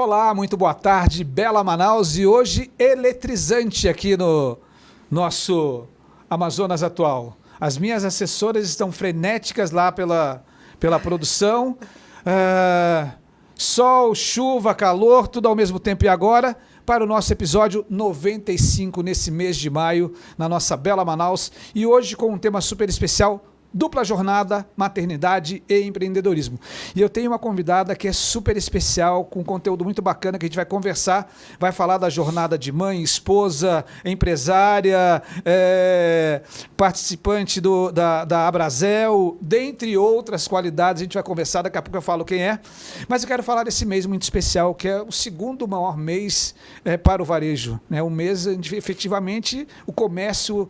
Olá, muito boa tarde, Bela Manaus, e hoje eletrizante aqui no nosso Amazonas atual. As minhas assessoras estão frenéticas lá pela produção, sol, chuva, calor, tudo ao mesmo tempo. E agora, para o nosso episódio 95 nesse mês de maio, na nossa Bela Manaus, e hoje com um tema super especial: dupla jornada, maternidade e empreendedorismo. E eu tenho uma convidada que é super especial, com conteúdo muito bacana, que a gente vai conversar, vai falar da jornada de mãe, esposa, empresária, participante da Abrazel, dentre outras qualidades. A gente vai conversar, daqui a pouco eu falo quem é. Mas eu quero falar desse mês muito especial, que é o segundo maior mês para o varejo. Né? Um mês onde efetivamente o comércio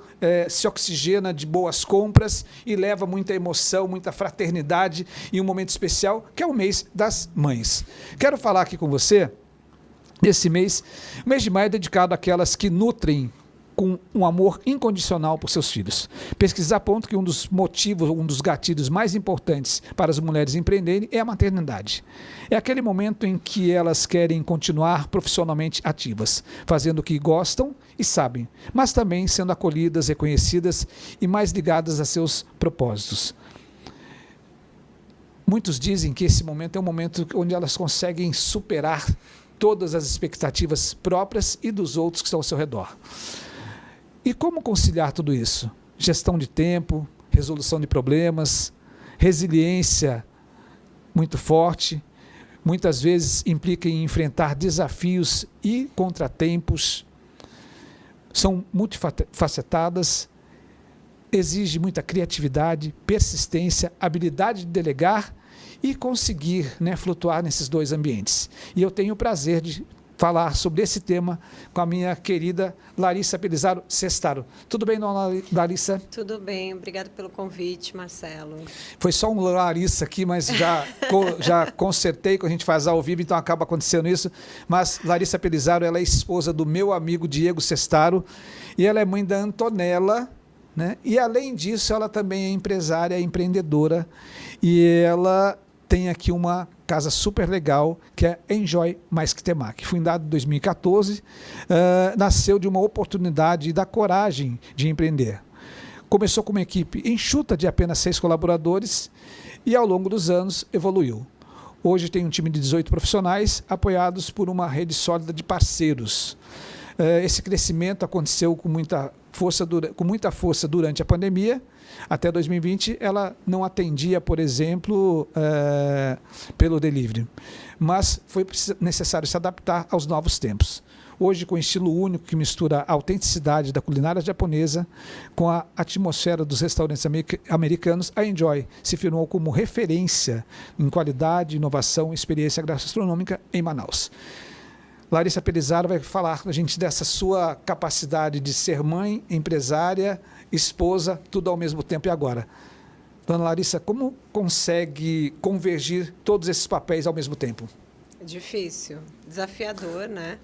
se oxigena de boas compras e leva muita emoção, muita fraternidade e um momento especial, que é o mês das mães. Quero falar aqui com você desse mês. O mês de maio é dedicado àquelas que nutrem com um amor incondicional por seus filhos. Pesquisas apontam que um dos motivos, um dos gatilhos mais importantes para as mulheres empreenderem é a maternidade. É aquele momento em que elas querem continuar profissionalmente ativas, fazendo o que gostam e sabem, mas também sendo acolhidas, reconhecidas e mais ligadas a seus propósitos. Muitos dizem que esse momento é um momento onde elas conseguem superar todas as expectativas próprias e dos outros que estão ao seu redor. E como conciliar tudo isso? Gestão de tempo, resolução de problemas, resiliência muito forte, muitas vezes implica em enfrentar desafios e contratempos, são multifacetadas, exige muita criatividade, persistência, habilidade de delegar e conseguir, flutuar nesses dois ambientes. E eu tenho o prazer de falar sobre esse tema com a minha querida Larissa Pelizaro Sestaro. Tudo bem, dona Larissa? Tudo bem, obrigado pelo convite, Marcelo. Foi só um Larissa aqui, mas já consertei que a gente faz ao vivo, então acaba acontecendo isso. Mas Larissa Pelizaro, ela é esposa do meu amigo Diego Sestaro e ela é mãe da Antonella, né? E além disso, ela também é empresária, empreendedora, e ela tem aqui uma casa super legal, que é Enjoy Mais Que Temaki. Fundado em 2014, nasceu de uma oportunidade e da coragem de empreender. Começou com uma equipe enxuta de apenas 6 colaboradores e ao longo dos anos evoluiu. Hoje tem um time de 18 profissionais apoiados por uma rede sólida de parceiros. Esse crescimento aconteceu com muita força durante a pandemia. Até 2020, ela não atendia, por exemplo, pelo delivery, mas foi necessário se adaptar aos novos tempos. Hoje, com estilo único que mistura a autenticidade da culinária japonesa com a atmosfera dos restaurantes americanos, a Enjoy se firmou como referência em qualidade, inovação e experiência gastronômica em Manaus. Larissa Pelizaro vai falar com a gente dessa sua capacidade de ser mãe, empresária, esposa, tudo ao mesmo tempo. E agora, dona Larissa, como consegue convergir todos esses papéis ao mesmo tempo? É difícil, desafiador, né?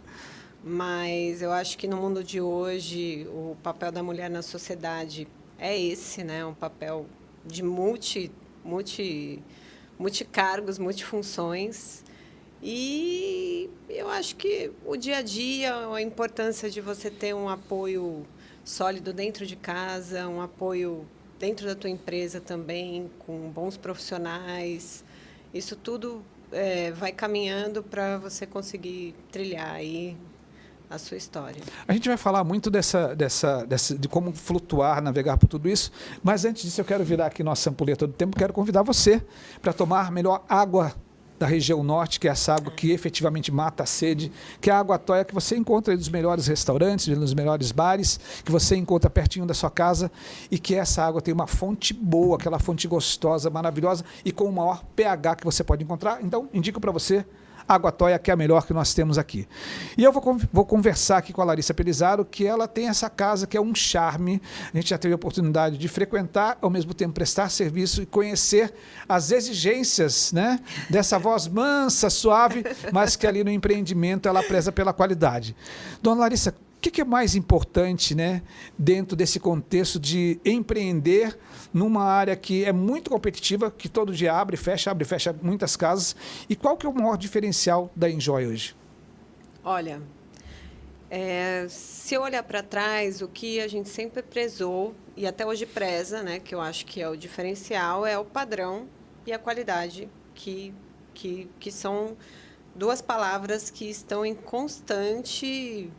Mas eu acho que no mundo de hoje, o papel da mulher na sociedade é esse, né? Um papel de multicargos, multifunções. E eu acho que o dia a dia, a importância de você ter um apoio sólido dentro de casa, um apoio dentro da tua empresa também, com bons profissionais, isso tudo vai caminhando para você conseguir trilhar aí a sua história. A gente vai falar muito de como flutuar, navegar por tudo isso, mas antes disso eu quero virar aqui nossa ampulheta do tempo, quero convidar você para tomar melhor água da região norte, que é essa água que efetivamente mata a sede, que é a Água Toia, que você encontra nos melhores restaurantes, nos melhores bares, que você encontra pertinho da sua casa, e que essa água tem uma fonte boa, aquela fonte gostosa, maravilhosa, e com o maior pH que você pode encontrar. Então, indico para você Água Toia, que é a melhor que nós temos aqui. E eu vou conversar aqui com a Larissa Pelizaro, que ela tem essa casa que é um charme. A gente já teve a oportunidade de frequentar, ao mesmo tempo prestar serviço e conhecer as exigências, dessa voz mansa, suave, mas que ali no empreendimento ela preza pela qualidade. Dona Larissa, o que é mais importante, dentro desse contexto de empreender numa área que é muito competitiva, que todo dia abre e fecha muitas casas? E qual que é o maior diferencial da Enjoy hoje? Olha, se eu olhar para trás, o que a gente sempre prezou, e até hoje preza, né, que eu acho que é o diferencial, é o padrão e a qualidade, que são duas palavras que estão em constante...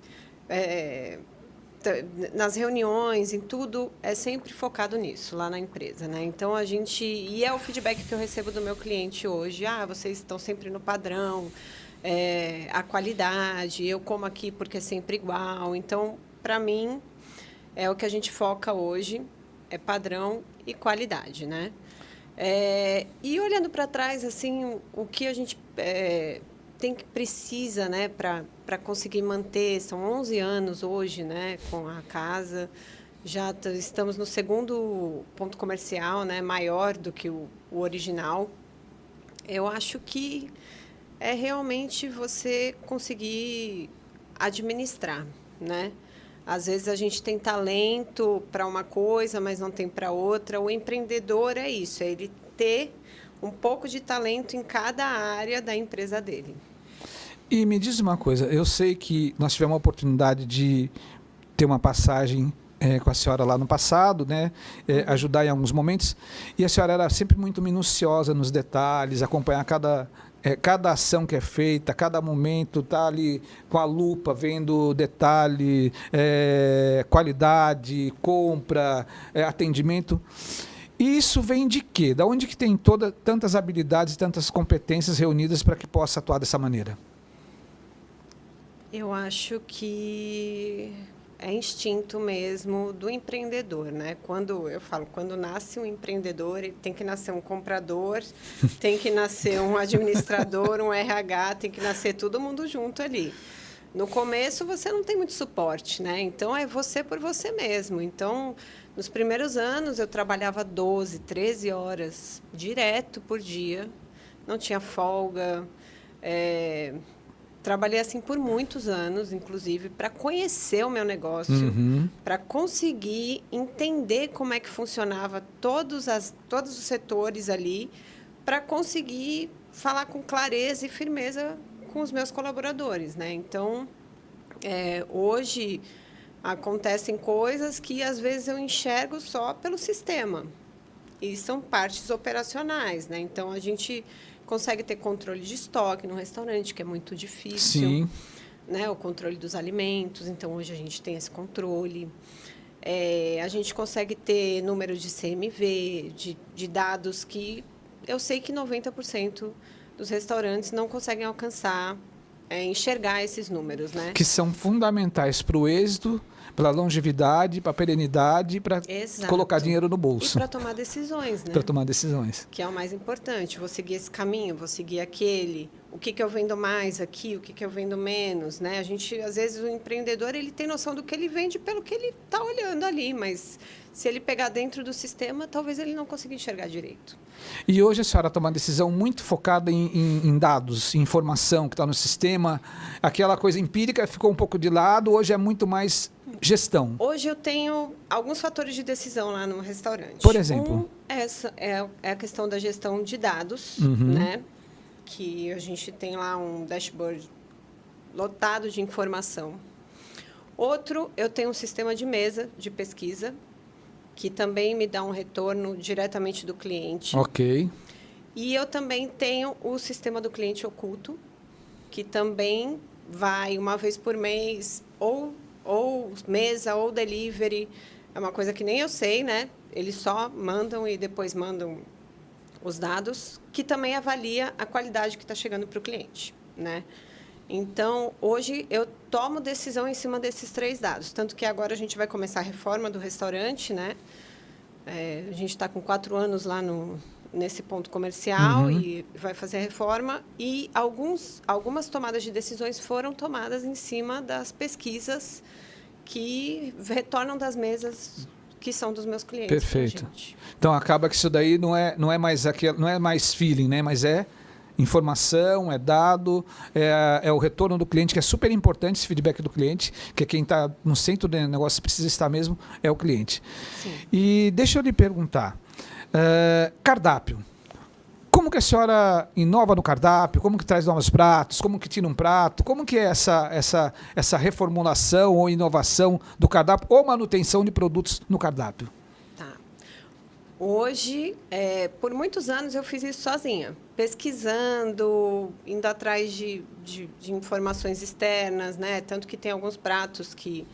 nas reuniões, em tudo, é sempre focado nisso, lá na empresa, né? Então, e é o feedback que eu recebo do meu cliente hoje. Vocês estão sempre no padrão, a qualidade, eu como aqui porque é sempre igual. Então, para mim, é o que a gente foca hoje, é padrão e qualidade, né? E olhando para trás, assim, o que a gente precisa, né, para conseguir manter, são 11 anos hoje, né, com a casa, já estamos no segundo ponto comercial, né, maior do que o original. Eu acho que é realmente você conseguir administrar, né? Às vezes a gente tem talento para uma coisa, mas não tem para outra. O empreendedor é isso, é ele ter um pouco de talento em cada área da empresa dele. E me diz uma coisa, eu sei que nós tivemos a oportunidade de ter uma passagem com a senhora lá no passado, né? Ajudar em alguns momentos, e a senhora era sempre muito minuciosa nos detalhes, acompanhar cada ação que é feita, cada momento, tá ali com a lupa, vendo detalhe, qualidade, compra, atendimento. E isso vem de quê? Da onde que tem tantas habilidades, tantas competências reunidas para que possa atuar dessa maneira? Eu acho que é instinto mesmo do empreendedor, né? Quando nasce um empreendedor, ele tem que nascer um comprador, tem que nascer um administrador, um RH, tem que nascer todo mundo junto ali. No começo, você não tem muito suporte, né? Então, é você por você mesmo. Então, nos primeiros anos, eu trabalhava 12, 13 horas direto por dia, não tinha folga. Trabalhei assim por muitos anos, inclusive, para conhecer o meu negócio, para conseguir entender como é que funcionava todos os setores ali, para conseguir falar com clareza e firmeza com os meus colaboradores, né? Então, hoje acontecem coisas que às vezes eu enxergo só pelo sistema e são partes operacionais, né? Então a gente consegue ter controle de estoque no restaurante, que é muito difícil. Sim. Né? O controle dos alimentos, então hoje a gente tem esse controle. A gente consegue ter número de CMV, de dados que eu sei que 90% dos restaurantes não conseguem alcançar, enxergar esses números, né? Que são fundamentais para o êxito, para a longevidade, para a perenidade, para colocar dinheiro no bolso. E para tomar decisões, né? Para tomar decisões. Que é o mais importante. Vou seguir esse caminho, vou seguir aquele. O que eu vendo mais aqui, o que eu vendo menos, né? A gente, às vezes, o empreendedor, ele tem noção do que ele vende pelo que ele está olhando ali, mas se ele pegar dentro do sistema, talvez ele não consiga enxergar direito. E hoje a senhora toma uma decisão muito focada em dados, em informação que está no sistema. Aquela coisa empírica ficou um pouco de lado, hoje é muito mais gestão. Hoje eu tenho alguns fatores de decisão lá no restaurante. Por exemplo? É a questão da gestão de dados, né? Que a gente tem lá um dashboard lotado de informação. Outro, eu tenho um sistema de mesa de pesquisa, que também me dá um retorno diretamente do cliente. Ok. E eu também tenho o sistema do cliente oculto, que também vai uma vez por mês, ou mesa, ou delivery. É uma coisa que nem eu sei, né? Eles só mandam e depois mandam os dados, que também avalia a qualidade que está chegando para o cliente, né? Então, hoje, eu tomo decisão em cima desses 3 dados. Tanto que agora a gente vai começar a reforma do restaurante, né? A gente está com 4 anos lá nesse ponto comercial e vai fazer a reforma. E algumas tomadas de decisões foram tomadas em cima das pesquisas que retornam das mesas que são dos meus clientes. Perfeito. Então, acaba que isso daí não é mais feeling, né? Mas é informação, é dado, é o retorno do cliente, que é super importante, esse feedback do cliente, que é quem está no centro do negócio precisa estar mesmo, é o cliente. Sim. E deixa eu lhe perguntar, cardápio. Como que a senhora inova no cardápio? Como que traz novos pratos? Como que tira um prato? Como que é essa reformulação ou inovação do cardápio ou manutenção de produtos no cardápio? Tá. Hoje, por muitos anos eu fiz isso sozinha, pesquisando, indo atrás de informações externas, né? Tanto que tem alguns pratos que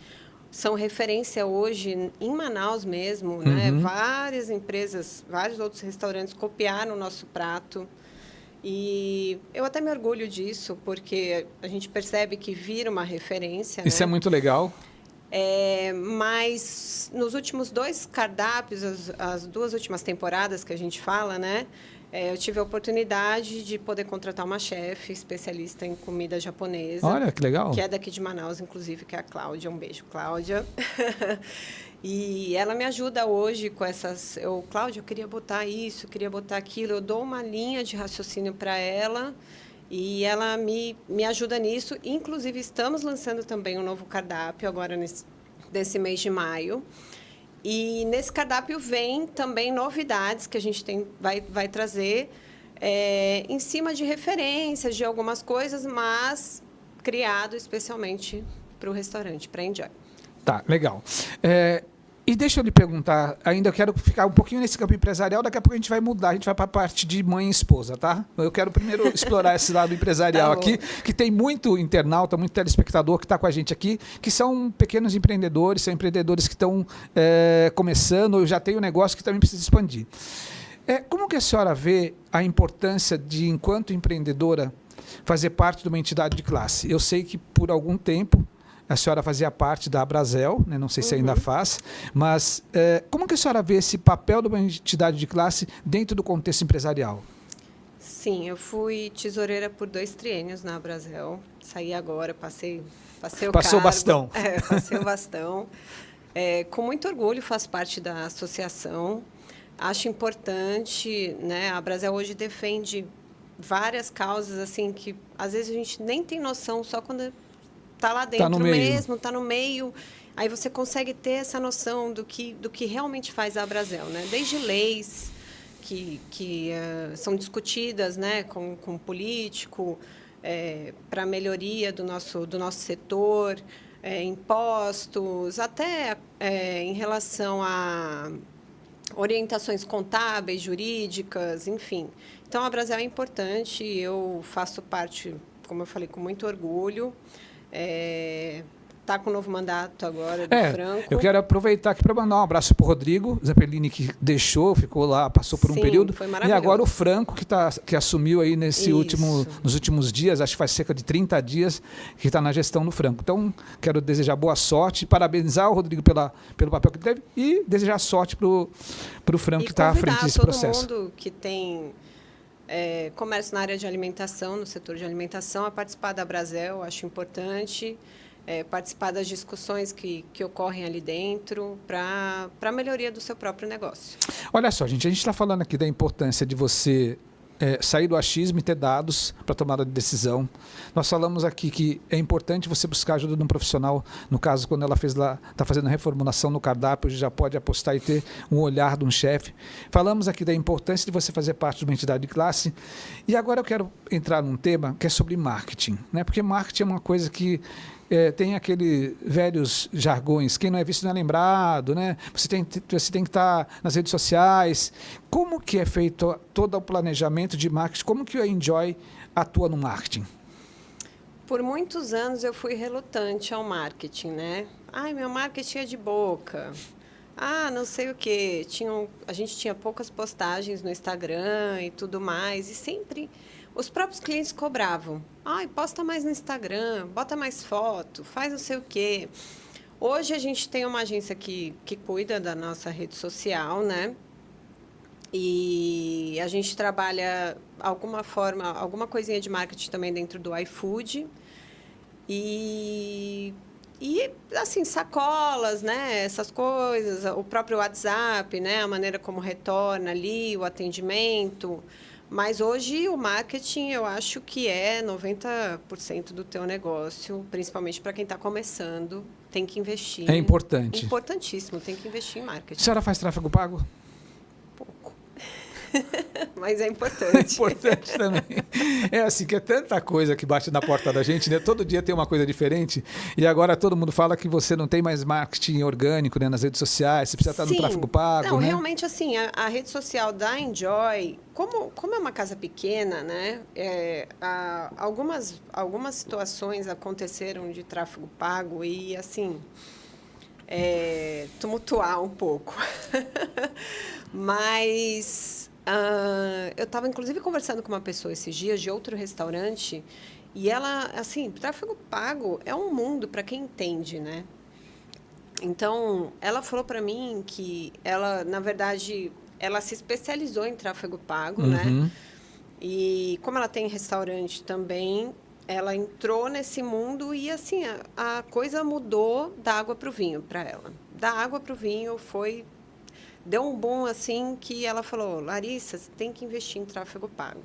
são referência hoje em Manaus mesmo, né? Várias empresas, vários outros restaurantes copiaram o nosso prato. E eu até me orgulho disso, porque a gente percebe que vira uma referência. Isso né? é muito legal. Mas nos últimos 2 cardápios, as 2 últimas temporadas que a gente fala, né? Eu tive a oportunidade de poder contratar uma chefe especialista em comida japonesa. Olha, que legal. Que é daqui de Manaus, inclusive, que é a Cláudia. Um beijo, Cláudia. E ela me ajuda hoje com essas... Cláudia, eu queria botar isso, eu queria botar aquilo. Eu dou uma linha de raciocínio para ela e ela me ajuda nisso. Inclusive, estamos lançando também um novo cardápio agora nesse mês de maio. E nesse cardápio vem também novidades que a gente vai trazer em cima de referências de algumas coisas, mas criado especialmente para o restaurante, para Enjoy. Tá, legal. E deixa eu lhe perguntar, ainda eu quero ficar um pouquinho nesse campo empresarial, daqui a pouco a gente vai mudar, a gente vai para a parte de mãe e esposa, tá? Eu quero primeiro explorar esse lado empresarial aqui, que tem muito internauta, muito telespectador que está com a gente aqui, que são pequenos empreendedores, são empreendedores que estão começando, ou já tem um negócio que também precisa expandir. Como que a senhora vê a importância de, enquanto empreendedora, fazer parte de uma entidade de classe? Eu sei que por algum tempo a senhora fazia parte da Abrazel, né? Não sei se ainda faz, mas como que a senhora vê esse papel de uma entidade de classe dentro do contexto empresarial? Sim, eu fui tesoureira por 2 triênios na Abrazel, saí agora, passei o Passou o cargo. bastão. Passei o bastão. Com muito orgulho faço parte da associação, acho importante, né? A Abrazel hoje defende várias causas assim que às vezes a gente nem tem noção, só quando está lá dentro mesmo, está no meio, aí você consegue ter essa noção do que realmente faz a Abrazel, né? Desde leis que são discutidas, né, com o político, para a melhoria do nosso setor, impostos, até em relação a orientações contábeis, jurídicas, enfim. Então, a Abrazel é importante, eu faço parte, como eu falei, com muito orgulho. Está com um novo mandato agora do Franco. Eu quero aproveitar aqui para mandar um abraço para o Rodrigo Zeppelini, que ficou lá, passou por um período. Foi maravilhoso. E agora o Franco, que assumiu aí nos últimos dias, acho que faz cerca de 30 dias, que está na gestão do Franco. Então, quero desejar boa sorte, parabenizar o Rodrigo pelo papel que teve e desejar sorte para o Franco, que está à frente desse processo. Todo mundo que tem comércio na área de alimentação, no setor de alimentação, a participar da Abrazel, acho importante. Participar das discussões que ocorrem ali dentro para a melhoria do seu próprio negócio. Olha só, gente, a gente está falando aqui da importância de você sair do achismo e ter dados para tomada de decisão. Nós falamos aqui que é importante você buscar ajuda de um profissional, no caso, quando ela está fazendo reformulação no cardápio, já pode apostar e ter um olhar de um chefe. Falamos aqui da importância de você fazer parte de uma entidade de classe. E agora eu quero entrar num tema que é sobre marketing, né? Porque marketing é uma coisa que tem aqueles velhos jargões, quem não é visto não é lembrado, né? Você tem que estar nas redes sociais. Como que é feito todo o planejamento de marketing? Como que a Enjoy atua no marketing? Por muitos anos eu fui relutante ao marketing, né? Meu marketing é de boca. Não sei o quê. A gente tinha poucas postagens no Instagram e tudo mais, e sempre os próprios clientes cobravam. Posta mais no Instagram, bota mais foto, faz não sei o quê. Hoje a gente tem uma agência que cuida da nossa rede social, né? E a gente trabalha alguma coisinha de marketing também dentro do iFood. E assim, sacolas, né? Essas coisas, o próprio WhatsApp, né? A maneira como retorna ali, o atendimento. Mas hoje o marketing, eu acho que é 90% do teu negócio, principalmente para quem está começando, tem que investir. É importante. Importantíssimo, tem que investir em marketing. A senhora faz tráfego pago? Pouco. Mas é É importante. importante também. É assim, que é tanta coisa que bate na porta da gente, né? Todo dia tem uma coisa diferente. E agora todo mundo fala que você não tem mais marketing orgânico, né, nas redes sociais, você precisa estar no Sim. tráfego pago, Não, né? realmente, assim, a rede social da Enjoy, como é uma casa pequena, né? Algumas situações aconteceram de tráfego pago e, assim, tumultuar um pouco. Mas eu estava, inclusive, conversando com uma pessoa esses dias de outro restaurante e ela, assim, tráfego pago é um mundo para quem entende, né? Então, ela falou para mim que ela, na verdade, ela se especializou em tráfego pago, né? Uhum. E como ela tem restaurante também, ela entrou nesse mundo e, assim, a coisa mudou da água para o vinho para ela. Da água para o vinho deu um boom, assim, que ela falou, Larissa, você tem que investir em tráfego pago.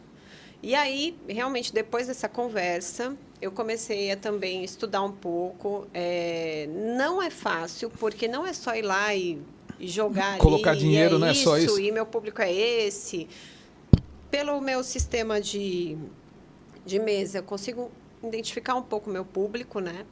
E aí, realmente, depois dessa conversa, eu comecei a também estudar um pouco. Não é fácil, porque não é só ir lá e jogar Colocar ali, dinheiro, e não é só isso. e meu público é esse. Pelo meu sistema de mesa, eu consigo identificar um pouco o meu público, né?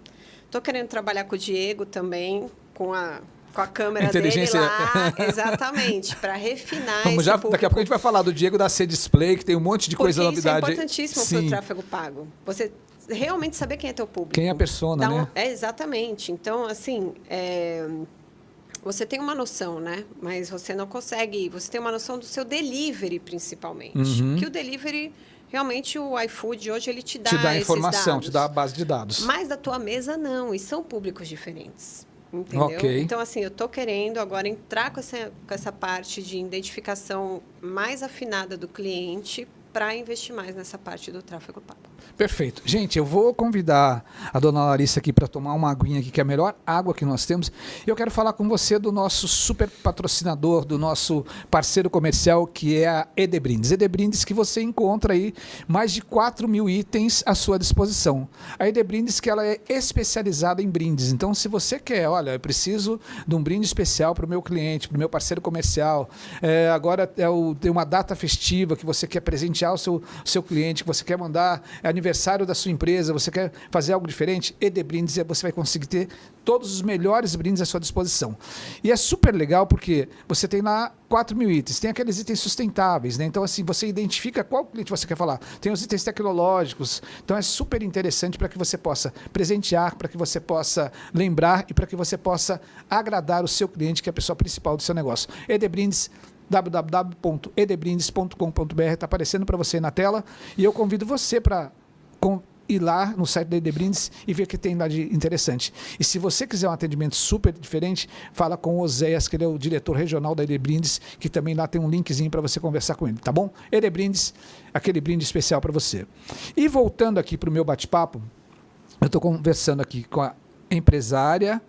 Estou querendo trabalhar com o Diego também, com a câmera dele Inteligência. lá, exatamente, para refinar Vamos esse já, público. daqui a pouco a gente vai falar do Diego da C-Display, que tem um monte de coisa, Porque isso é novidade. importantíssimo para o Sim. tráfego pago. Você realmente saber quem é teu público. Quem é a persona, né? Exatamente. Então, assim, você tem uma noção, né? Mas você não consegue... Você tem uma noção do seu delivery, principalmente. Uhum. Que o delivery, realmente, o iFood hoje, ele te dá esses informação, dados. te dá a base de dados. Mas da tua mesa, não. E são públicos diferentes. Entendeu? Ok. Então, assim, eu estou querendo agora entrar com essa parte de identificação mais afinada do cliente para investir mais nessa parte do tráfego pago. Perfeito. Gente, eu vou convidar a dona Larissa aqui para tomar uma aguinha aqui, que é a melhor água que nós temos. Eu quero falar com você do nosso super patrocinador, do nosso parceiro comercial, que é a Edebrindes. Edebrindes, que você encontra aí mais de 4.000 itens à sua disposição. A Edebrindes, que ela é especializada em brindes. Então, se você quer, olha, eu preciso de um brinde especial para o meu cliente, para o meu parceiro comercial, agora tem uma data festiva que você quer presentear o seu cliente, que você quer mandar aniversário da sua empresa, você quer fazer algo diferente, Edebrindes, você vai conseguir ter todos os melhores brindes à sua disposição. E é super legal porque você tem lá 4.000 itens, tem aqueles itens sustentáveis, né? Então, assim, você identifica qual cliente você quer falar. Tem os itens tecnológicos, então é super interessante para que você possa presentear, para que você possa lembrar e para que você possa agradar o seu cliente, que é a pessoa principal do seu negócio. Edebrindes, www.edebrindes.com.br, está aparecendo para você na tela, e eu convido você para ir lá no site da Edebrindes e ver o que tem lá de interessante. E se você quiser um atendimento super diferente, fala com o Oséias, que ele é o diretor regional da Edebrindes, que também lá tem um linkzinho para você conversar com ele, tá bom? Edebrindes, aquele brinde especial para você. E voltando aqui para o meu bate-papo, eu estou conversando aqui com a empresária,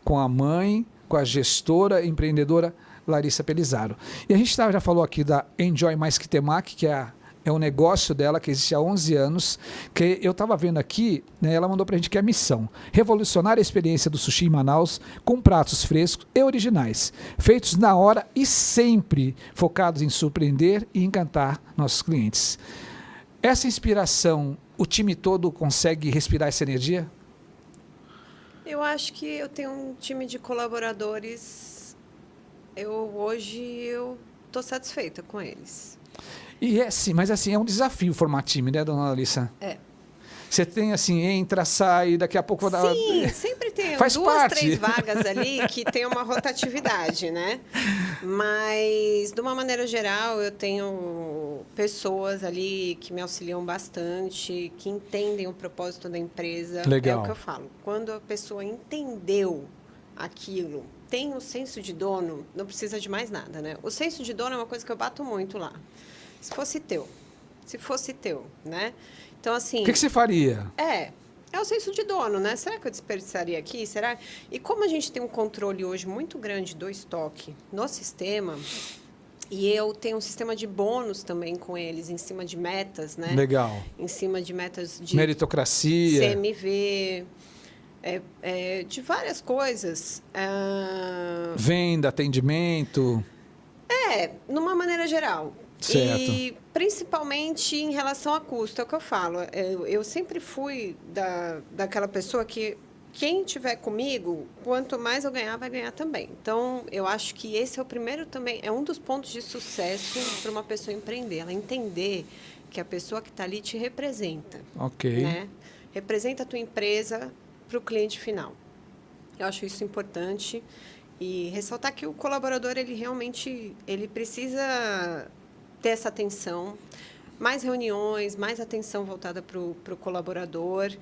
com a mãe, com a gestora, empreendedora Larissa Pelizaro. E a gente já falou aqui da Enjoy Mais Que Temaki, que é um negócio dela que existe há 11 anos, que eu estava vendo aqui, né, ela mandou para a gente que é a missão: revolucionar a experiência do sushi em Manaus com pratos frescos e originais, feitos na hora e sempre focados em surpreender e encantar nossos clientes. Essa inspiração, o time todo consegue respirar essa energia? Eu acho que eu tenho um time de colaboradores, hoje eu estou satisfeita com eles. E mas assim, é um desafio formar time, né, dona Larissa? É. Você tem assim, entra, sai, daqui a pouco... Sim, sempre tem Faz 2, parte. 3 vagas ali que tem uma rotatividade, né? Mas, de uma maneira geral, eu tenho pessoas ali que me auxiliam bastante, que entendem o propósito da empresa. Legal. É o que eu falo. Quando a pessoa entendeu aquilo, tem o senso de dono, não precisa de mais nada, né? O senso de dono é uma coisa que eu bato muito lá. Se fosse teu, né? Então, assim... O que você faria? É o senso de dono, né? Será que eu desperdiçaria aqui? Será? E como a gente tem um controle hoje muito grande do estoque no sistema, e eu tenho um sistema de bônus também com eles, em cima de metas, né? Legal. Em cima de metas de... meritocracia. CMV, de várias coisas. Venda, atendimento. Numa maneira geral. Certo. E principalmente em relação a custo, é o que eu falo. Eu sempre fui daquela pessoa que quem estiver comigo, quanto mais eu ganhar, vai ganhar também. Então, eu acho que esse é o primeiro também, é um dos pontos de sucesso para uma pessoa empreender. Ela entender que a pessoa que está ali te representa. Ok. Né? Representa a tua empresa para o cliente final. Eu acho isso importante. E ressaltar que o colaborador, ele realmente ele precisa ter essa atenção, mais reuniões, mais atenção voltada para o colaborador,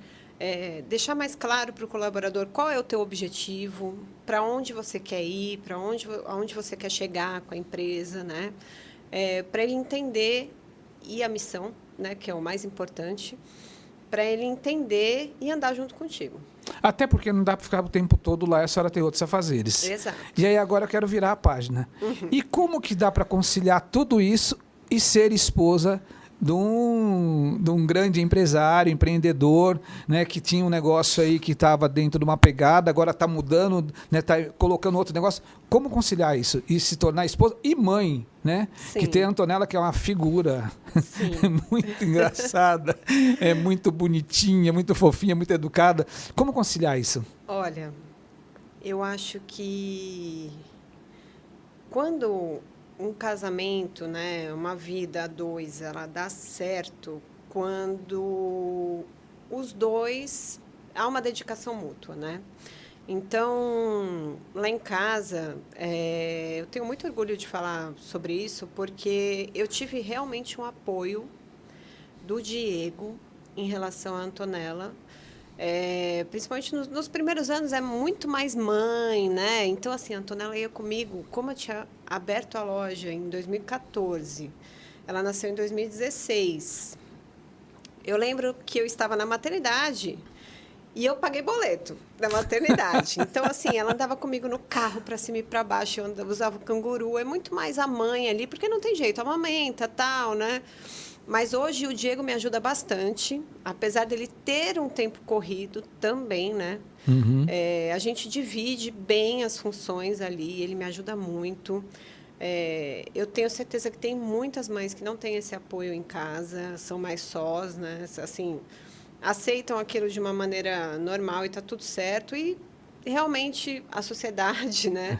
deixar mais claro para o colaborador qual é o teu objetivo, para onde você quer ir, para aonde você quer chegar com a empresa, né? Para ele entender, e a missão, né, que é o mais importante, para ele entender e andar junto contigo. Até porque não dá para ficar o tempo todo lá, a senhora tem outros afazeres. Exato. E aí agora eu quero virar a página. E como que dá para conciliar tudo isso e ser esposa de um grande empresário, empreendedor, né, que tinha um negócio aí que estava dentro de uma pegada, agora está mudando, né, está colocando outro negócio. Como conciliar isso? E se tornar esposa e mãe, né? Sim. Que tem a Antonella, que é uma figura muito engraçada, é muito bonitinha, muito fofinha, muito educada. Como conciliar isso? Olha, eu acho que quando um casamento, né, uma vida a dois, ela dá certo quando os dois há uma dedicação mútua, né? Então, lá em casa, eu tenho muito orgulho de falar sobre isso, porque eu tive realmente um apoio do Diego em relação à Antonella. Principalmente nos primeiros anos, é muito mais mãe, né? Então, assim, a Antonella ia comigo, como eu tinha aberto a loja em 2014, ela nasceu em 2016. Eu lembro que eu estava na maternidade e eu paguei boleto da maternidade. Então, assim, ela andava comigo no carro para cima e para baixo, eu usava o canguru, é muito mais a mãe ali, porque não tem jeito, amamenta, tal, né? Mas hoje o Diego me ajuda bastante, apesar dele ter um tempo corrido também, né? A gente divide bem as funções ali, ele me ajuda muito. Eu tenho certeza que tem muitas mães que não têm esse apoio em casa, são mais sós, né? Assim, aceitam aquilo de uma maneira normal e está tudo certo. E realmente a sociedade, né?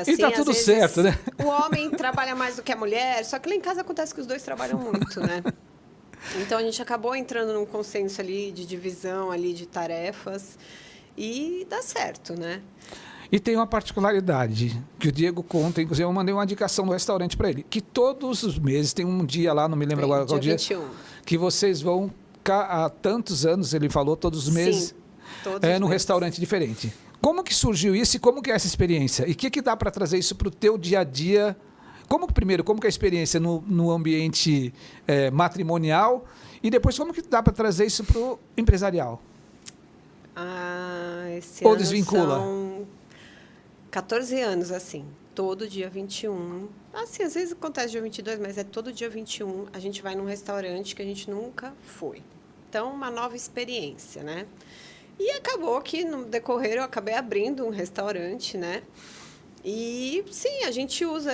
Assim, e tá tudo vezes, certo, né? O homem trabalha mais do que a mulher, só que lá em casa acontece que os dois trabalham muito, né? Então, a gente acabou entrando num consenso ali de divisão ali de tarefas e dá certo, né? E tem uma particularidade que o Diego conta, inclusive eu mandei uma indicação do restaurante para ele, que todos os meses tem um dia lá, não me lembro agora qual dia, 21. Que vocês vão há tantos anos, ele falou, todos os meses, Sim, todos os num meses. restaurante diferente. Como que surgiu isso e como que é essa experiência? E o que dá para trazer isso para o teu dia a dia? Como que é a experiência no ambiente matrimonial e depois como que dá para trazer isso para o empresarial? Esse Ou ano desvincula? são 14 anos, assim, todo dia 21. Assim, às vezes acontece dia 22, mas é todo dia 21. A gente vai num restaurante que a gente nunca foi. Então, uma nova experiência, né? E acabou que, no decorrer, eu acabei abrindo um restaurante, né? E, sim, a gente usa...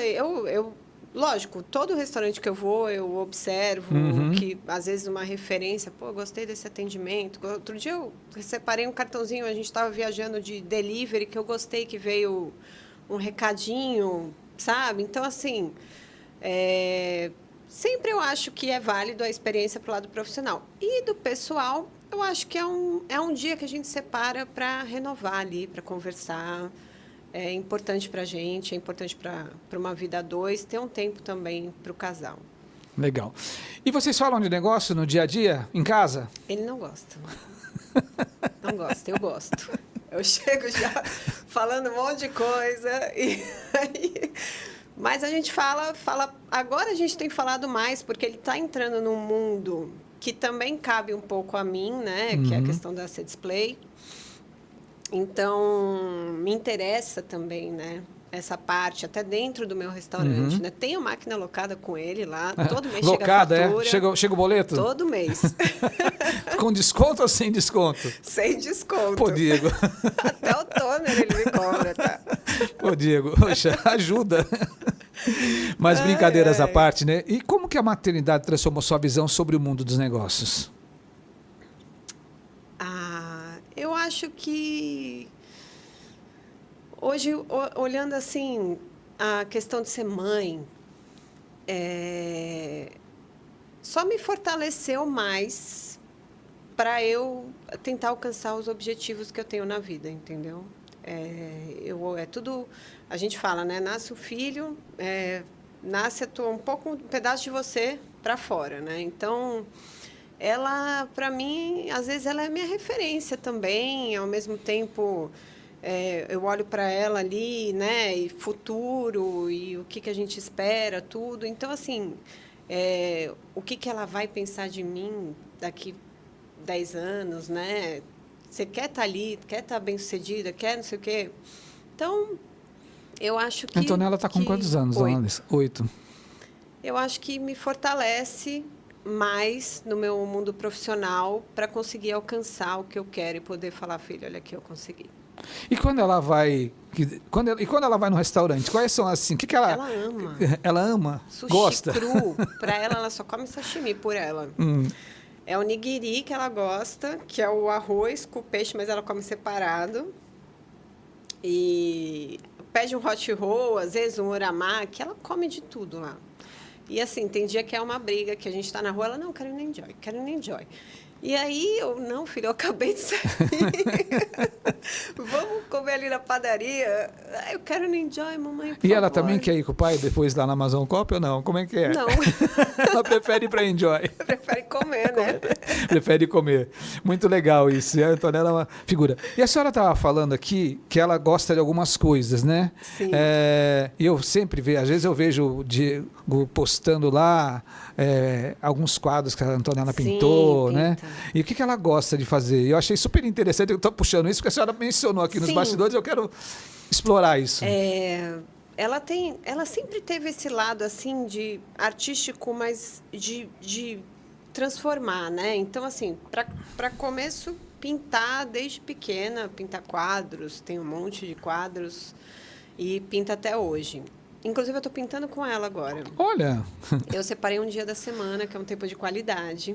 Lógico, todo restaurante que eu vou, eu observo que, às vezes, uma referência... Pô, gostei desse atendimento. Outro dia, eu separei um cartãozinho, a gente estava viajando de delivery, que eu gostei, que veio um recadinho, sabe? Então, assim... sempre eu acho que é válido a experiência para o lado profissional. E do pessoal... Eu acho que é um dia que a gente separa para renovar ali, para conversar. É importante para a gente, é importante para uma vida a dois, ter um tempo também para o casal. Legal. E vocês falam de negócio no dia a dia, em casa? Ele não gosta. Não gosta, eu gosto. Eu chego já falando um monte de coisa. Mas a gente fala... Agora a gente tem falado mais, porque ele está entrando num mundo... que também cabe um pouco a mim, né? Que é a questão da C-Display. Então, me interessa também, né? Essa parte, até dentro do meu restaurante, né? Tenho máquina locada com ele lá, todo mês Locada, chega a fatura. Chega o boleto? Todo mês. Com desconto ou sem desconto? Sem desconto. Pô, Diego. Até o toner ele me cobra, tá? Pô, Diego, poxa, ajuda. Mas brincadeiras à parte, né? E como que a maternidade transformou sua visão sobre o mundo dos negócios? Eu acho que hoje, olhando assim, a questão de ser mãe, só me fortaleceu mais para eu tentar alcançar os objetivos que eu tenho na vida, entendeu? Tudo, a gente fala, né? Nasce o filho, nasce um pedaço de você para fora, né? Então, ela, para mim, às vezes ela é minha referência também, ao mesmo tempo eu olho para ela ali, né, e futuro, e o que a gente espera, tudo. Então, assim, o que ela vai pensar de mim daqui 10 anos, né? Você quer estar ali, quer estar bem-sucedida, quer não sei o quê. Então, eu acho que... Antonella está com quantos anos, dona Alice? 8. Eu acho que me fortalece mais no meu mundo profissional para conseguir alcançar o que eu quero e poder falar, filho, olha aqui, eu consegui. E quando ela vai... quando ela vai no restaurante, quais são assim? O que ela... Ela ama. Ela ama? Sushi Gosta? cru. Para ela só come sashimi por ela. É o nigiri que ela gosta, que é o arroz com o peixe, mas ela come separado. E pede um hot roll, às vezes um uramaki, ela come de tudo lá. E assim, tem dia que é uma briga, que a gente está na rua, ela, não, quero ir no Enjoy, quero ir no Enjoy. E aí, eu, não, filho, eu acabei de sair. Vamos comer ali na padaria? Eu quero ir no Enjoy, mamãe, por E ela favor. também quer ir com o pai depois lá na Amazon Cop ou não? Como é que é? Não. Ela prefere ir para Enjoy. Prefere comer, né? Prefere comer. Muito legal isso. A Antonella é uma figura. E a senhora estava falando aqui que ela gosta de algumas coisas, né? Sim. E eu sempre vejo, às vezes eu vejo o Diego postando lá alguns quadros que a Antonella Sim, pintou, né? pinta. E o que ela gosta de fazer? Eu achei super interessante, eu estou puxando isso, porque a senhora mencionou aqui nos Sim. bastidores, eu quero explorar isso. Ela sempre teve esse lado assim de artístico, mas de transformar, né? Então, assim, para começo, pintar desde pequena, pintar quadros, tem um monte de quadros e pinta até hoje. Inclusive, eu estou pintando com ela agora. Olha! Eu separei um dia da semana, que é um tempo de qualidade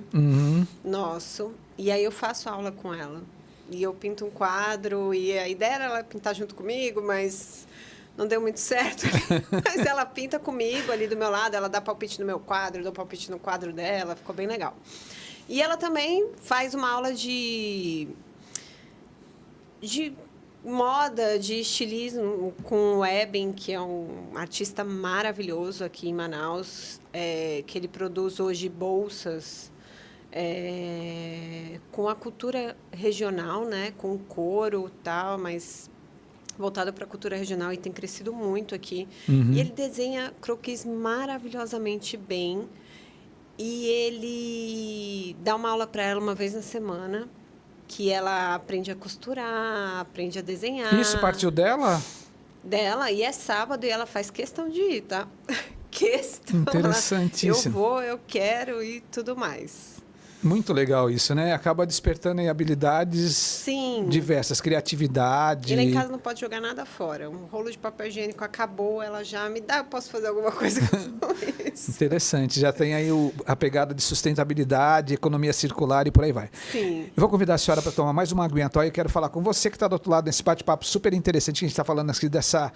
nosso, e aí eu faço aula com ela. E eu pinto um quadro, e a ideia era ela pintar junto comigo, mas não deu muito certo. Mas ela pinta comigo ali do meu lado, ela dá palpite no meu quadro, eu dou palpite no quadro dela, ficou bem legal. E ela também faz uma aula de moda, de estilismo com o Eben, que é um artista maravilhoso aqui em Manaus, que ele produz hoje bolsas com a cultura regional, né, com couro e tal, mas voltado para a cultura regional, e tem crescido muito aqui. E ele desenha croquis maravilhosamente bem, e ele dá uma aula para ela uma vez na semana, que ela aprende a costurar, aprende a desenhar. Isso partiu dela? Dela, e é sábado, e ela faz questão de ir, tá? Questão. Interessantíssimo. Eu vou, eu quero e tudo mais. Muito legal isso, né? Acaba despertando aí habilidades Sim. diversas, criatividade. E lá em casa não pode jogar nada fora. Um rolo de papel higiênico acabou, ela já me dá, eu posso fazer alguma coisa com isso. Interessante, já tem aí a pegada de sustentabilidade, economia circular e por aí vai. Sim. Eu vou convidar a senhora para tomar mais uma aguinha e quero falar com você que está do outro lado nesse bate-papo super interessante que a gente está falando aqui dessa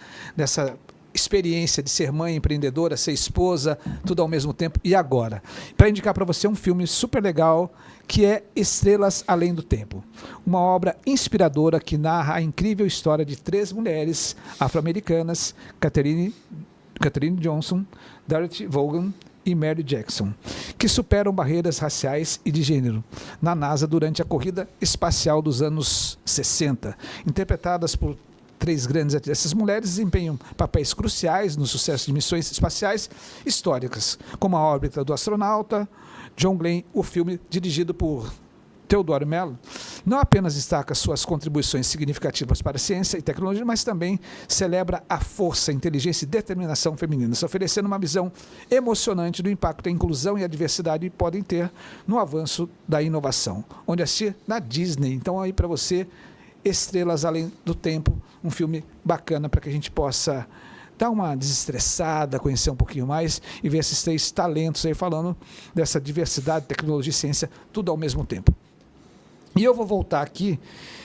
experiência de ser mãe empreendedora, ser esposa, tudo ao mesmo tempo. E agora? Para indicar para você um filme super legal que é Estrelas Além do Tempo. Uma obra inspiradora que narra a incrível história de 3 mulheres afro-americanas, Katherine Johnson, Dorothy Vaughan e Mary Jackson, que superam barreiras raciais e de gênero na NASA durante a corrida espacial dos anos 60, interpretadas por 3 grandes atletas. Essas mulheres desempenham papéis cruciais no sucesso de missões espaciais históricas, como a órbita do astronauta John Glenn. O filme, dirigido por Teodoro Mello, não apenas destaca suas contribuições significativas para a ciência e tecnologia, mas também celebra a força, inteligência e determinação femininas, oferecendo uma visão emocionante do impacto que a inclusão e a diversidade podem ter no avanço da inovação. Onde assistir? Na Disney. Então, aí para você, Estrelas Além do Tempo, um filme bacana para que a gente possa dar uma desestressada, conhecer um pouquinho mais e ver esses 3 talentos aí falando dessa diversidade, tecnologia e ciência, tudo ao mesmo tempo. E eu vou voltar aqui,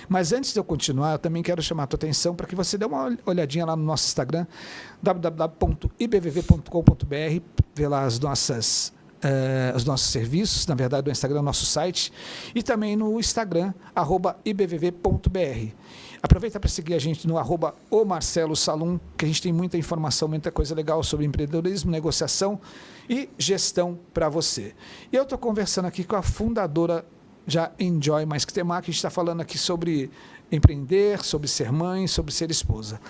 mas antes de eu continuar, eu também quero chamar a tua atenção para que você dê uma olhadinha lá no nosso Instagram, www.ibvv.com.br, ver lá os nossos serviços, na verdade, no Instagram, nosso site, e também no Instagram, @ibvv.br. Aproveita para seguir a gente no @omarcelosalum, que a gente tem muita informação, muita coisa legal sobre empreendedorismo, negociação e gestão para você. E eu estou conversando aqui com a fundadora já Enjoy Mais Que Ter Mar, que a gente está falando aqui sobre empreender, sobre ser mãe, sobre ser esposa.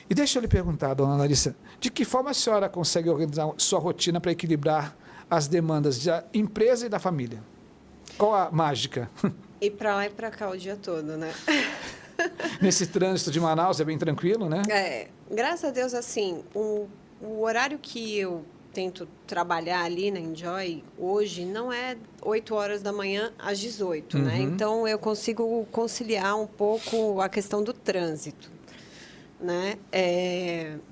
E deixa eu lhe perguntar, dona Larissa, de que forma a senhora consegue organizar sua rotina para equilibrar as demandas da empresa e da família? Qual a mágica? Ir para lá e para cá o dia todo, né? Nesse trânsito de Manaus é bem tranquilo, né? Graças a Deus, assim, o horário que eu tento trabalhar ali na Enjoy hoje não é 8 horas da manhã às 18, né? Então, eu consigo conciliar um pouco a questão do trânsito, né?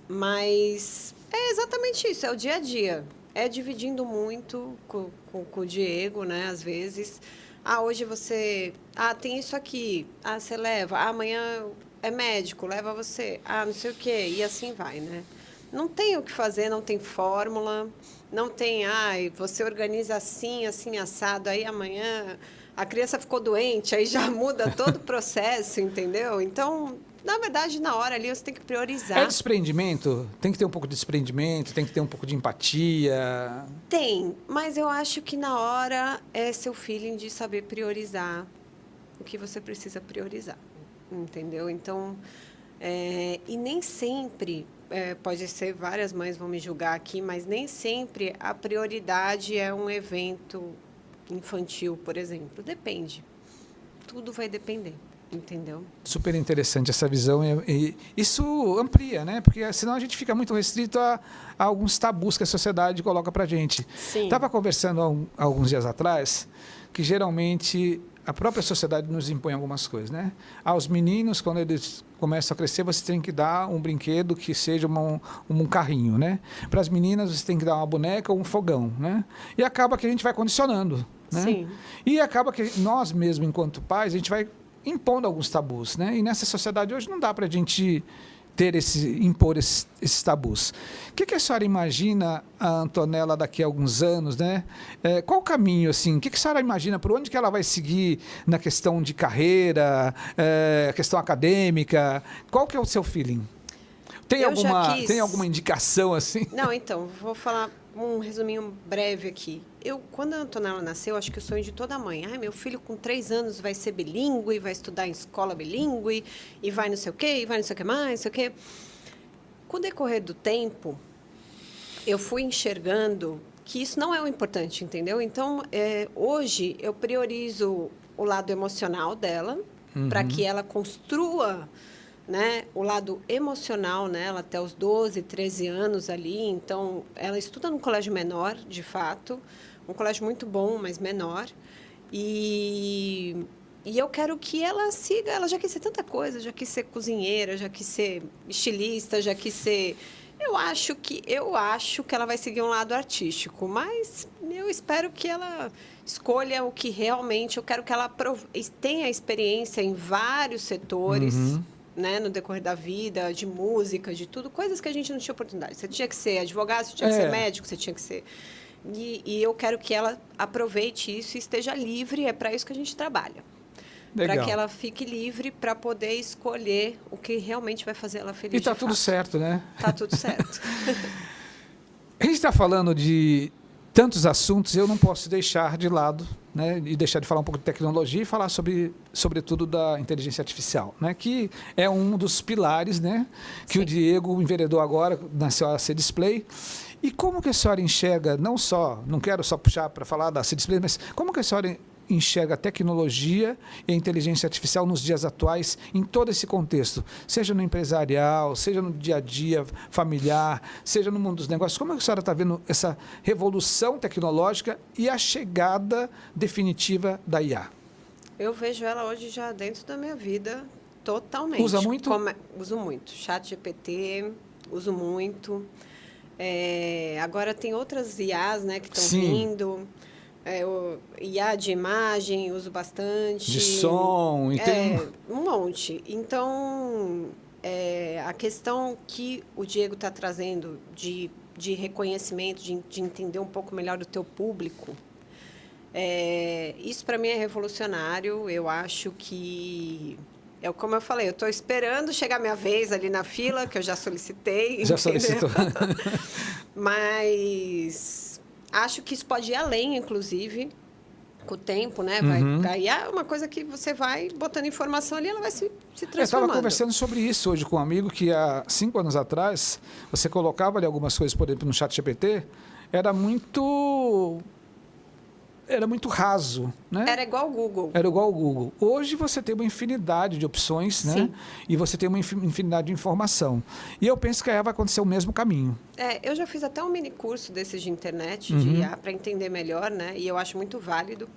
Mas é exatamente isso, é o dia a dia. É dividindo muito com o Diego, né? Às vezes, hoje você... tem isso aqui. Você leva. Amanhã é médico, leva você. Não sei o quê. E assim vai, né? Não tem o que fazer, não tem fórmula. Não tem, você organiza assim, assim, assado. Aí amanhã a criança ficou doente, aí já muda todo o processo, entendeu? Então... Na verdade, na hora ali, você tem que priorizar. É desprendimento? Tem que ter um pouco de desprendimento, tem que ter um pouco de empatia? Tem, mas eu acho que na hora é seu feeling de saber priorizar o que você precisa priorizar, entendeu? Então, e nem sempre, pode ser, várias mães vão me julgar aqui, mas nem sempre a prioridade é um evento infantil, por exemplo. Depende. Tudo vai depender. Entendeu? Super interessante essa visão e isso amplia, né? Porque senão a gente fica muito restrito a alguns tabus que a sociedade coloca pra gente. Estava conversando há alguns dias atrás que geralmente a própria sociedade nos impõe algumas coisas, né? Aos meninos, quando eles começam a crescer, você tem que dar um brinquedo que seja um carrinho, né? Para as meninas, você tem que dar uma boneca ou um fogão, né? E acaba que a gente vai condicionando, né? Sim. E acaba que nós mesmos, enquanto pais, a gente vai impondo alguns tabus, né? E nessa sociedade hoje não dá para a gente impor esses tabus. O que a senhora imagina a Antonella daqui a alguns anos, né? Qual o caminho, assim? O que a senhora imagina, por onde que ela vai seguir na questão de carreira, questão acadêmica? Qual que é o seu feeling? Tem alguma indicação, assim? Não, então, vou falar um resuminho breve aqui. Quando a Antonella nasceu, acho que o sonho de toda mãe, meu filho com 3 anos vai ser bilíngue, vai estudar em escola bilíngue, e vai não sei o quê, e vai não sei o que mais, não sei o quê. Com o decorrer do tempo, eu fui enxergando que isso não é o importante, entendeu? Então, hoje, eu priorizo o lado emocional dela, para que ela construa, né, o lado emocional nela até os 12, 13 anos ali. Então, ela estuda num colégio menor, de fato, um colégio muito bom, mas menor. E eu quero que ela siga, ela já quis ser tanta coisa, já quis ser cozinheira, já quis ser estilista, já quis ser... Eu acho que ela vai seguir um lado artístico, mas eu espero que ela escolha o que realmente... Eu quero que ela tenha experiência em vários setores, né, no decorrer da vida, de música, de tudo, coisas que a gente não tinha oportunidade. Você tinha que ser advogado, você tinha que ser médico, você tinha que ser... E eu quero que ela aproveite isso e esteja livre, é para isso que a gente trabalha. Para que ela fique livre para poder escolher o que realmente vai fazer ela feliz. E está tudo certo, né? Está tudo certo. A gente está falando de tantos assuntos, eu não posso deixar de lado, né, e deixar de falar um pouco de tecnologia e falar sobretudo da inteligência artificial, né, que é um dos pilares, né, que o Diego enveredou agora na sua C-Display. E como que a senhora enxerga, não quero só puxar para falar da C-Display, mas como que a senhora enxerga a tecnologia e a inteligência artificial nos dias atuais, em todo esse contexto, seja no empresarial, seja no dia a dia familiar, seja no mundo dos negócios? Como a senhora está vendo essa revolução tecnológica e a chegada definitiva da IA? Eu vejo ela hoje já dentro da minha vida totalmente. Usa muito? Uso muito. ChatGPT, uso muito. Agora tem outras IAs, né, que estão Sim. vindo. O IA de imagem, uso bastante. De som, entendo. Um monte. Então, a questão que o Diego está trazendo de reconhecimento, de entender um pouco melhor o teu público, isso para mim é revolucionário. Eu acho que, como eu falei, eu estou esperando chegar a minha vez ali na fila, que eu já solicitei. Já solicitou. Mas acho que isso pode ir além, inclusive, com o tempo, né? Vai é uma coisa que você vai botando informação ali, ela vai se transformando. Eu estava conversando sobre isso hoje com um amigo que há 5 anos atrás, você colocava ali algumas coisas, por exemplo, no ChatGPT, era muito raso, né? Era igual ao Google. Era igual ao Google. Hoje você tem uma infinidade de opções, né? Sim. E você tem uma infinidade de informação. E eu penso que a IA vai acontecer o mesmo caminho. Eu já fiz até um mini curso desses de internet, de IA, para entender melhor, né? E eu acho muito válido.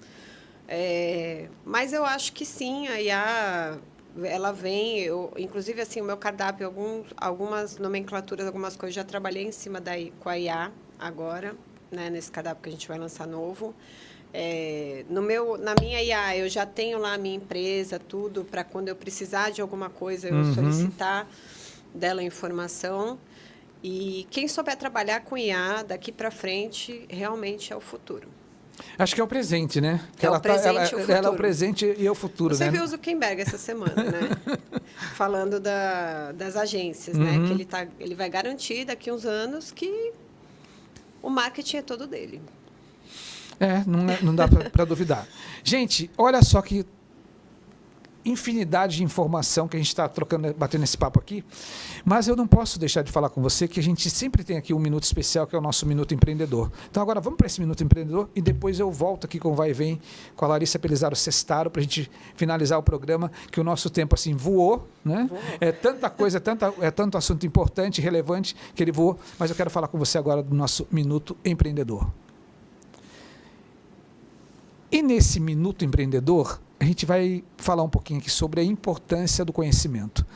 Mas eu acho que sim, a IA, ela vem... inclusive, assim, o meu cardápio, algumas nomenclaturas, algumas coisas, já trabalhei em cima com a IA agora, né? Nesse cardápio que a gente vai lançar novo. Na minha IA, eu já tenho lá a minha empresa, tudo, para quando eu precisar de alguma coisa, eu solicitar dela informação. E quem souber trabalhar com IA daqui para frente, realmente é o futuro. Acho que é o presente, né? É o presente e o futuro. Ela é o presente e é o futuro, Você né? viu o Zuckerberg essa semana, né? Falando das agências, né? Que ele vai garantir daqui a uns anos que o marketing é todo dele. Não dá para duvidar. Gente, olha só que infinidade de informação que a gente está batendo esse papo aqui, mas eu não posso deixar de falar com você que a gente sempre tem aqui um minuto especial, que é o nosso Minuto Empreendedor. Então agora vamos para esse Minuto Empreendedor e depois eu volto aqui com o Vai e Vem com a Larissa Pelizaro Sestaro para a gente finalizar o programa, que o nosso tempo assim voou, né? É tanta coisa, é tanto assunto importante, relevante, que ele voou, mas eu quero falar com você agora do nosso Minuto Empreendedor. E nesse Minuto Empreendedor, a gente vai falar um pouquinho aqui sobre a importância do conhecimento.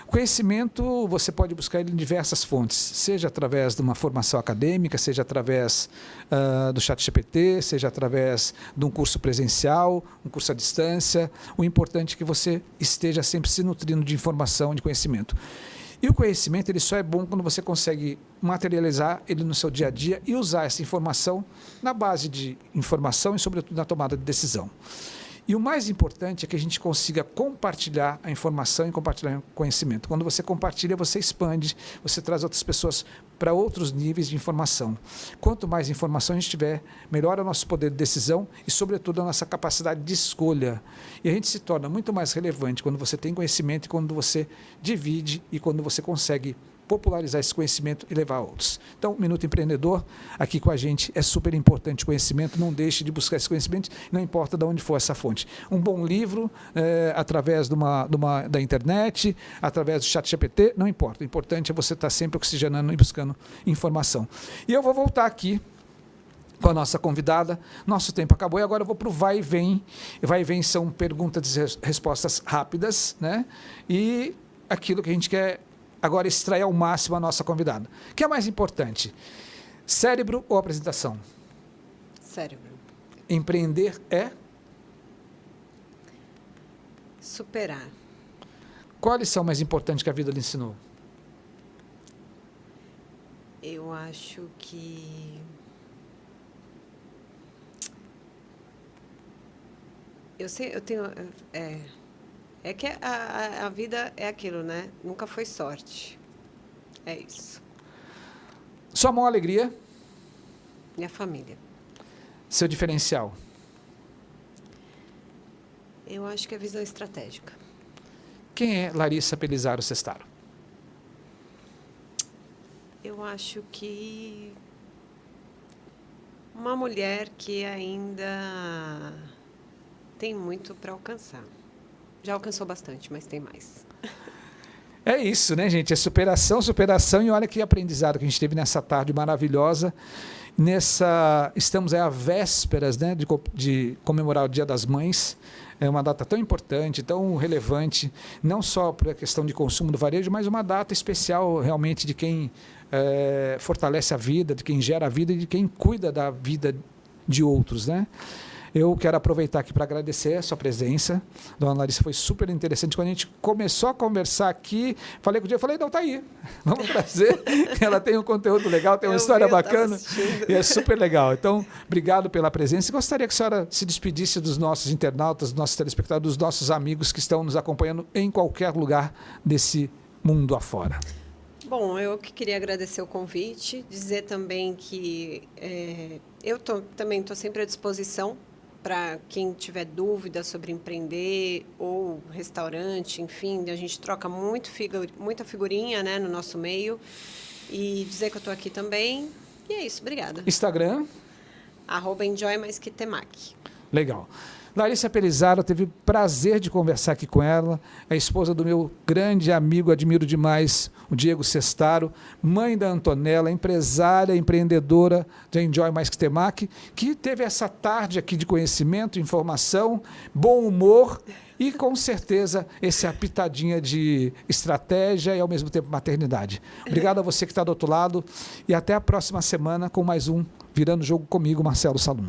O conhecimento, você pode buscar ele em diversas fontes, seja através de uma formação acadêmica, seja através do ChatGPT, seja através de um curso presencial, um curso à distância. O importante é que você esteja sempre se nutrindo de informação, de conhecimento. E o conhecimento ele só é bom quando você consegue materializar ele no seu dia a dia e usar essa informação na base de informação e, sobretudo, na tomada de decisão. E o mais importante é que a gente consiga compartilhar a informação e compartilhar o conhecimento. Quando você compartilha, você expande, você traz outras pessoas para outros níveis de informação. Quanto mais informação a gente tiver, melhor é o nosso poder de decisão e, sobretudo, a nossa capacidade de escolha. E a gente se torna muito mais relevante quando você tem conhecimento e quando você divide e quando você consegue popularizar esse conhecimento e levar a outros. Então, Minuto Empreendedor, aqui com a gente, é super importante o conhecimento, não deixe de buscar esse conhecimento, não importa de onde for essa fonte. Um bom livro, através da internet, através do ChatGPT, não importa. O importante é você estar sempre oxigenando e buscando informação. E eu vou voltar aqui com a nossa convidada. Nosso tempo acabou e agora eu vou para o Vai e Vem. Vai e Vem são perguntas e respostas rápidas, né? E aquilo que a gente quer agora extrair ao máximo a nossa convidada. O que é mais importante? Cérebro ou apresentação? Cérebro. Empreender é? Superar. Qual a lição mais importante que a vida lhe ensinou? Eu acho que... eu tenho... É que a vida é aquilo, né? Nunca foi sorte. É isso. Sua maior alegria? Minha família. Seu diferencial? Eu acho que é visão estratégica. Quem é Larissa Pelizaro Sestaro? Eu acho que uma mulher que ainda tem muito para alcançar. Já alcançou bastante, mas tem mais. É isso, né, gente? É superação, superação e olha que aprendizado que a gente teve nessa tarde maravilhosa. Estamos aí à vésperas, né, de comemorar o Dia das Mães. É uma data tão importante, tão relevante, não só para a questão de consumo do varejo, mas uma data especial realmente de quem fortalece a vida, de quem gera a vida e de quem cuida da vida de outros, né? Eu quero aproveitar aqui para agradecer a sua presença. Dona Larissa, foi super interessante. Quando a gente começou a conversar aqui, falei com o dia, falei, não, tá aí, vamos trazer. Ela tem um conteúdo legal, tem uma história bacana e é super legal. Então, obrigado pela presença. E gostaria que a senhora se despedisse dos nossos internautas, dos nossos telespectadores, dos nossos amigos que estão nos acompanhando em qualquer lugar desse mundo afora. Bom, eu que queria agradecer o convite, dizer também que eu também estou sempre à disposição para quem tiver dúvida sobre empreender ou restaurante, enfim, a gente troca muita figurinha, né, no nosso meio, e dizer que eu estou aqui também. E é isso, obrigada. Instagram? @enjoymaiskitemac. Legal. Larissa Pelizaro, teve o prazer de conversar aqui com ela, a esposa do meu grande amigo, admiro demais, o Diego Sestaro, mãe da Antonella, empresária, empreendedora da Enjoy Mais Que Temaki, que teve essa tarde aqui de conhecimento, informação, bom humor e, com certeza, essa pitadinha de estratégia e, ao mesmo tempo, maternidade. Obrigado a você que está do outro lado e até a próxima semana com mais um Virando Jogo comigo, Marcelo Salum.